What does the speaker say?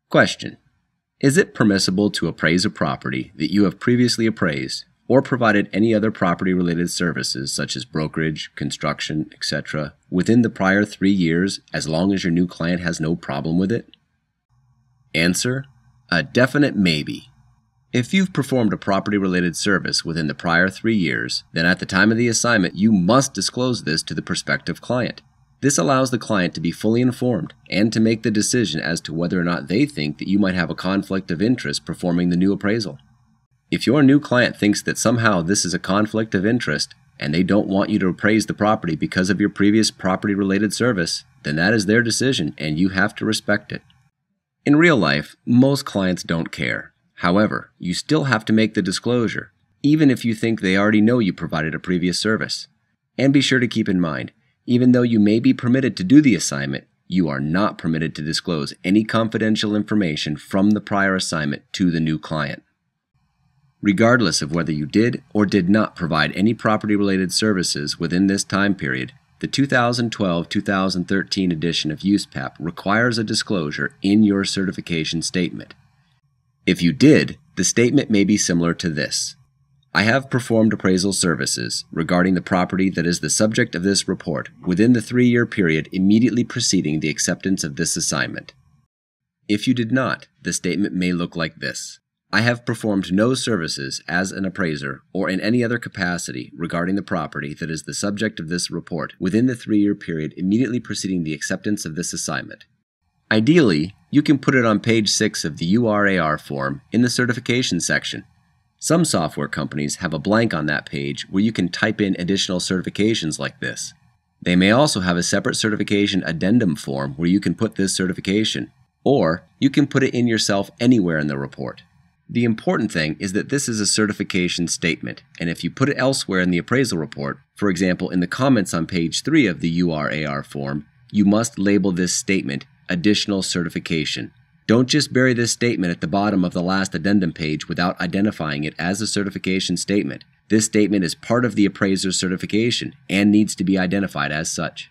Question: is it permissible to appraise a property that you have previously appraised or provided any other property-related services such as brokerage, construction, etc. within the prior 3 years as long as your new client has no problem with it? Answer: a definite maybe. If you've performed a property-related service within the prior 3 years, then at the time of the assignment you must disclose this to the prospective client. This allows the client to be fully informed and to make the decision as to whether or not they think that you might have a conflict of interest performing the new appraisal. If your new client thinks that somehow this is a conflict of interest and they don't want you to appraise the property because of your previous property-related service, then that is their decision and you have to respect it. In real life, most clients don't care. However, you still have to make the disclosure, even if you think they already know you provided a previous service. And be sure to keep in mind, even though you may be permitted to do the assignment, you are not permitted to disclose any confidential information from the prior assignment to the new client. Regardless of whether you did or did not provide any property-related services within this time period, the 2012-2013 edition of USPAP requires a disclosure in your certification statement. If you did, the statement may be similar to this: I have performed appraisal services regarding the property that is the subject of this report within the 3-year period immediately preceding the acceptance of this assignment. If you did not, the statement may look like this: I have performed no services as an appraiser or in any other capacity regarding the property that is the subject of this report within the 3-year period immediately preceding the acceptance of this assignment. Ideally, you can put it on page 6 of the URAR form in the certification section. Some software companies have a blank on that page where you can type in additional certifications like this. They may also have a separate certification addendum form where you can put this certification, or you can put it in yourself anywhere in the report. The important thing is that this is a certification statement, and if you put it elsewhere in the appraisal report, for example in the comments on page 3 of the URAR form, you must label this statement Additional Certification. Don't just bury this statement at the bottom of the last addendum page without identifying it as a certification statement. This statement is part of the appraiser's certification and needs to be identified as such.